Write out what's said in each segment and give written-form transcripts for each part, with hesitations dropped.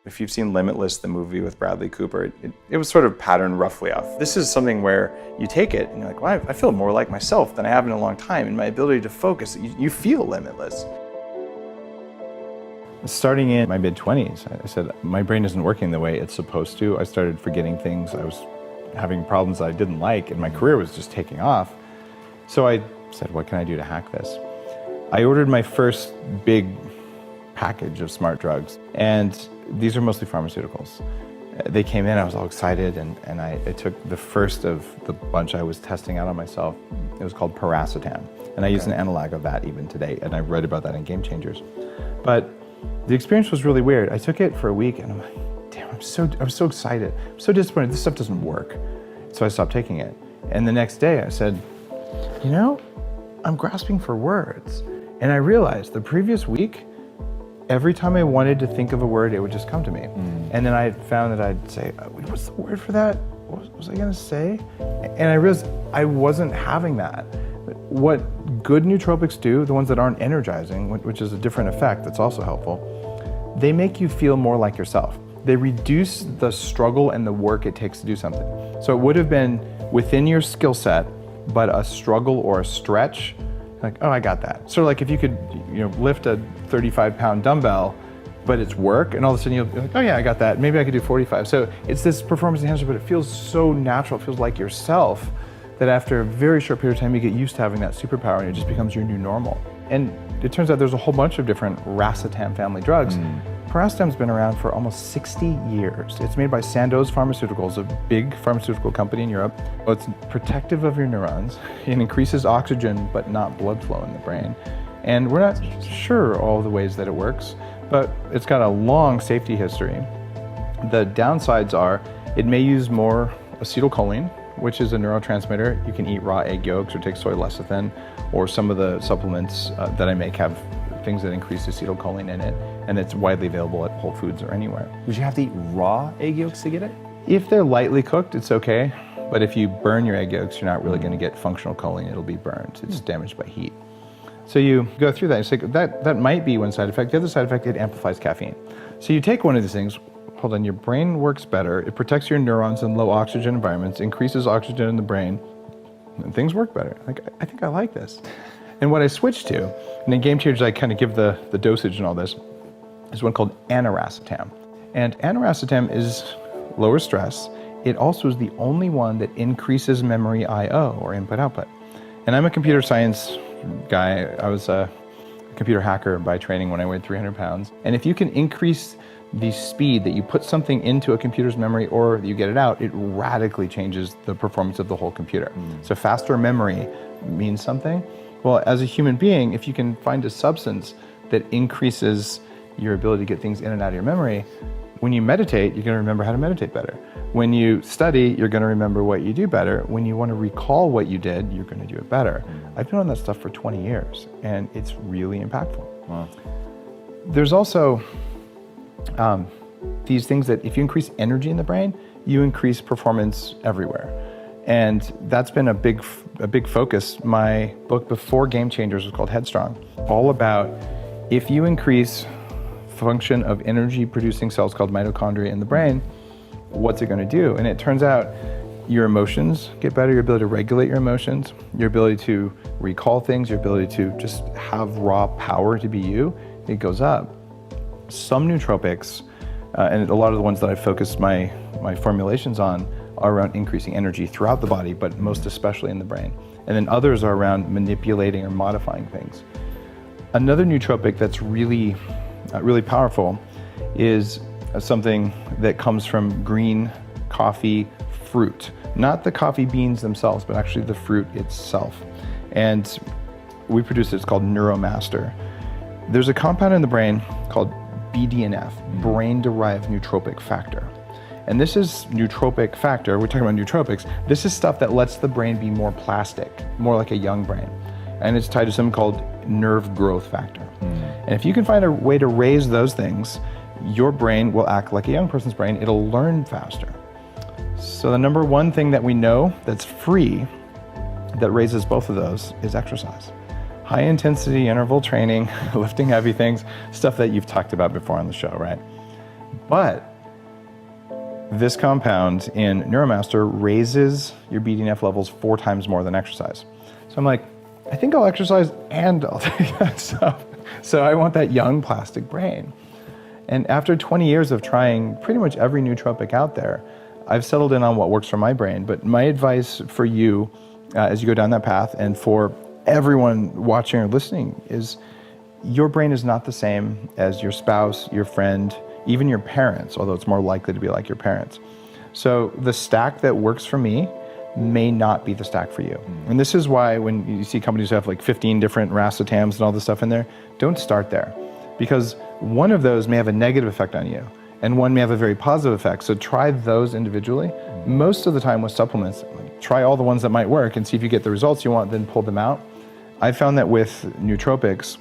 If you've seen Limitless, the movie with Bradley Cooper, it was sort of patterned roughly off. This is something where you take it and you're like, well, I feel more like myself than I have in a long time, and my ability to focus, you feel limitless. Starting in my mid-20s, I said, my brain isn't working the way it's supposed to. I started forgetting things. I was having problems that I didn't like, and my career was just taking off. So I said, what can I do to hack this? I ordered my first big package of smart drugs, and these are mostly pharmaceuticals. They came in, I was all excited, and I took the first of the bunch I was testing out on myself. It was called paracetam, and I use an analog of that even today, and I read about that in Game Changers. But the experience was really weird. I took it for a week, and I'm like, damn, I was so excited. I'm so disappointed, this stuff doesn't work. So I stopped taking it. And the next day I said, you know, I'm grasping for words. And I realized the previous week, every time I wanted to think of a word, it would just come to me. And then I found that I'd say, what's the word for that? What was I gonna say? And I realized I wasn't having that. What good nootropics do, the ones that aren't energizing, which is a different effect that's also helpful, they make you feel more like yourself. They reduce the struggle and the work it takes to do something. So it would have been within your skill set, but a struggle or a stretch, like, oh, I got that. Sort of like if you could, lift a 35-pound dumbbell, but it's work, and all of a sudden you'll be like, oh yeah, I got that. Maybe I could do 45. So it's this performance enhancer, but it feels so natural. It feels like yourself that after a very short period of time, you get used to having that superpower, and it just becomes your new normal. And it turns out there's a whole bunch of different racetam family drugs. Paracetam's been around for almost 60 years. It's made by Sandoz Pharmaceuticals, a big pharmaceutical company in Europe. It's protective of your neurons. It increases oxygen, but not blood flow in the brain. And we're not sure all the ways that it works, but it's got a long safety history. The downsides are it may use more acetylcholine, which is a neurotransmitter. You can eat raw egg yolks or take soy lecithin, or some of the supplements that I make have things that increase acetylcholine in it, and it's widely available at Whole Foods or anywhere. Would you have to eat raw egg yolks to get it? If they're lightly cooked, it's okay, but if you burn your egg yolks, you're not really going to get functional choline. It'll be burned. It's damaged by heat. So you go through that. It's like that might be one side effect. The other side effect, it amplifies caffeine. So you take one of these things, hold on, your brain works better. It protects your neurons in low oxygen environments, increases oxygen in the brain, and things work better. Like, I think I like this. And what I switched to, and in Game Changers I kind of give the dosage and all this, is one called aniracetam. And aniracetam is lower stress. It also is the only one that increases memory I/O, or input-output. And I'm a computer science guy. I was a computer hacker by training when I weighed 300 pounds. And if you can increase the speed that you put something into a computer's memory or you get it out, it radically changes the performance of the whole computer. So faster memory means something. Well, as a human being, if you can find a substance that increases your ability to get things in and out of your memory, when you meditate, you're going to remember how to meditate better. When you study, you're going to remember what you do better. When you want to recall what you did, you're going to do it better. I've been on that stuff for 20 years, and it's really impactful. Wow. There's also these things that if you increase energy in the brain, you increase performance everywhere. And that's been a big focus. My book before Game Changers was called Headstrong, all about if you increase function of energy producing cells called mitochondria in the brain, what's it going to do? And it turns out your emotions get better, your ability to regulate your emotions, your ability to recall things, your ability to just have raw power to be you, it goes up. Some nootropics, and a lot of the ones that I focused my formulations on, are around increasing energy throughout the body, but most especially in the brain. And then others are around manipulating or modifying things. Another nootropic that's really powerful is something that comes from green coffee fruit. Not the coffee beans themselves, but actually the fruit itself. And we produce it, it's called Neuromaster. There's a compound in the brain called BDNF, brain-derived nootropic factor. And this is nootropic factor, we're talking about nootropics, this is stuff that lets the brain be more plastic, more like a young brain. And it's tied to something called nerve growth factor. And if you can find a way to raise those things, your brain will act like a young person's brain, it'll learn faster. So the number one thing that we know that's free that raises both of those is exercise. High intensity interval training, lifting heavy things, stuff that you've talked about before on the show, right? But this compound in Neuromaster raises your BDNF levels 4 times more than exercise. So I'm like, I think I'll exercise and I'll take that stuff. So I want that young plastic brain. And after 20 years of trying pretty much every nootropic out there, I've settled in on what works for my brain. But my advice for you as you go down that path, and for everyone watching or listening, is your brain is not the same as your spouse, your friend, even your parents, although it's more likely to be like your parents. So the stack that works for me may not be the stack for you. And this is why when you see companies who have like 15 different racetams and all this stuff in there, don't start there. Because one of those may have a negative effect on you, and one may have a very positive effect. So try those individually. Most of the time with supplements, try all the ones that might work and see if you get the results you want, then pull them out. I found that with nootropics,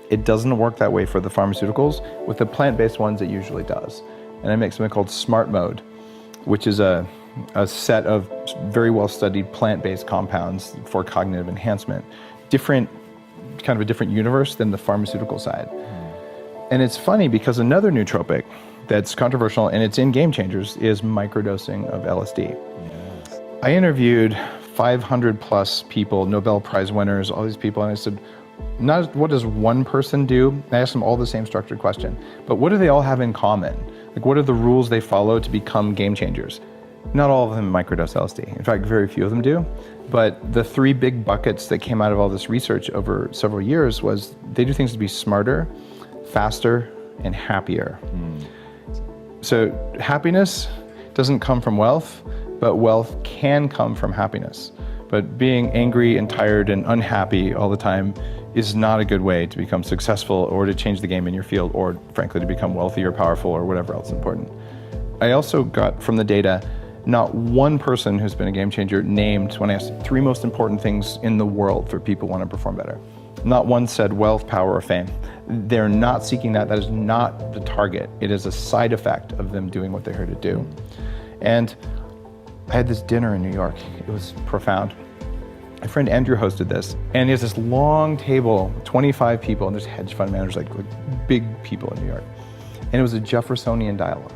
it doesn't work that way for the pharmaceuticals. With the plant-based ones, it usually does. And I make something called Smart Mode, which is a set of very well-studied plant-based compounds for cognitive enhancement. Kind of a different universe than the pharmaceutical side. And it's funny because another nootropic that's controversial, and it's in Game Changers, is microdosing of LSD. Yes. I interviewed 500 plus people, Nobel Prize winners, all these people, and I said, not what does one person do? I asked them all the same structured question, but what do they all have in common? Like, what are the rules they follow to become game changers? Not all of them microdose LSD. In fact, very few of them do. But the 3 big buckets that came out of all this research over several years was they do things to be smarter, faster, and happier. So happiness doesn't come from wealth, but wealth can come from happiness. But being angry and tired and unhappy all the time is not a good way to become successful or to change the game in your field, or frankly to become wealthy or powerful or whatever else important. I also got from the data, not one person who's been a game changer named, when I asked 3 most important things in the world for people who want to perform better, not one said wealth, power, or fame. They're not seeking that. That is not the target. It is a side effect of them doing what they're here to do. And I had this dinner in New York. It was profound. My friend Andrew hosted this, and he has this long table, 25 people, and there's hedge fund managers, like big people in New York. And it was a Jeffersonian dialogue.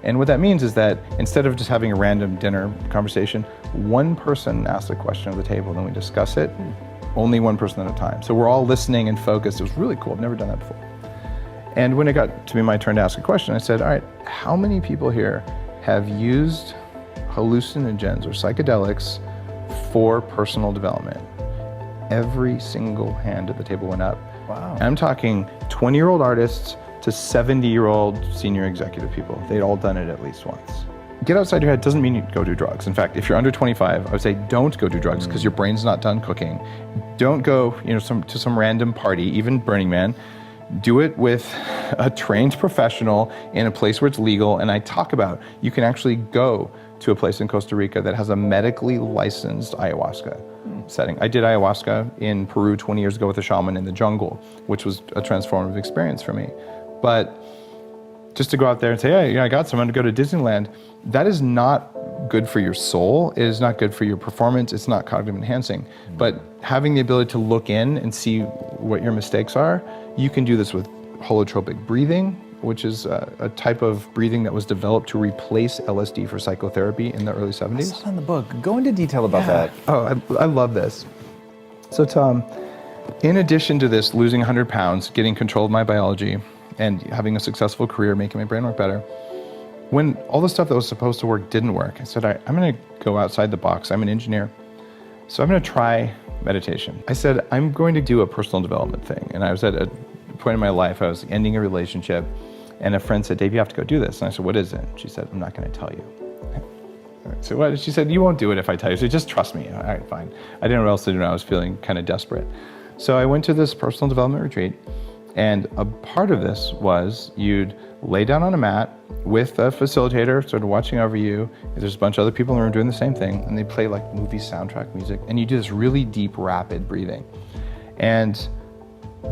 And what that means is that instead of just having a random dinner conversation, one person asks a question at the table, and then we discuss it, only one person at a time. So we're all listening and focused. It was really cool. I've never done that before. And when it got to be my turn to ask a question, I said, all right, how many people here have used hallucinogens or psychedelics for personal development? Every single hand at the table went up. Wow. And I'm talking 20-year-old artists to 70-year-old senior executive people. They'd all done it at least once. Get outside your head doesn't mean you go do drugs. In fact, if you're under 25, I would say don't go do drugs because your brain's not done cooking. Don't go, to some random party, even Burning Man. Do it with a trained professional in a place where it's legal. And I talk about, you can actually go to a place in Costa Rica that has a medically licensed ayahuasca setting. I did ayahuasca in Peru 20 years ago with a shaman in the jungle, which was a transformative experience for me. But just to go out there and say, hey, I got someone to go to Disneyland, that is not good for your soul. It is not good for your performance. It's not cognitive enhancing. But having the ability to look in and see what your mistakes are, you can do this with holotropic breathing, which is a type of breathing that was developed to replace LSD for psychotherapy in the early 70s. I saw it in the book. Go into detail about that. Oh, I love this. So Tom, in addition to this, losing 100 pounds, getting control of my biology, and having a successful career, making my brain work better, when all the stuff that was supposed to work didn't work, I said, I'm going to go outside the box. I'm an engineer, so I'm going to try meditation. I said, I'm going to do a personal development thing. And I was at a point in my life, I was ending a relationship, and a friend said, Dave, you have to go do this. And I said, what is it? She said, I'm not going to tell you. So what? She said, you won't do it if I tell you. So just trust me. All right, fine. I didn't know what else to do. I was feeling kind of desperate. So I went to this personal development retreat. And a part of this was you'd lay down on a mat with a facilitator sort of watching over you. There's a bunch of other people in the room doing the same thing, and they play like movie soundtrack music, and you do this really deep, rapid breathing. And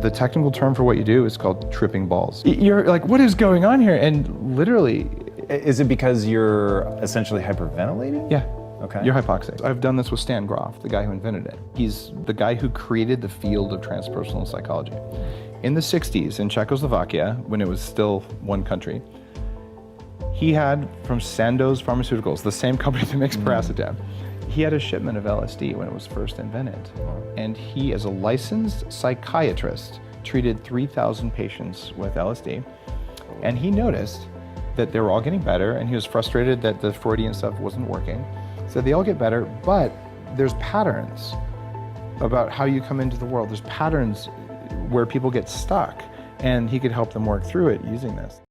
the technical term for what you do is called tripping balls. You're like, what is going on here? And literally... Is it because you're essentially hyperventilating? Yeah. Okay. You're hypoxic. I've done this with Stan Grof, the guy who invented it. He's the guy who created the field of transpersonal psychology. In the 60s in Czechoslovakia, when it was still one country, He had from Sandoz Pharmaceuticals, the same company that makes paracetam, he had a shipment of LSD when it was first invented. And he, as a licensed psychiatrist, treated 3,000 patients with LSD. And he noticed that they were all getting better, and he was frustrated that the Freudian stuff wasn't working. So they all get better, but there's patterns about how you come into the world. There's patterns where people get stuck, and he could help them work through it using this.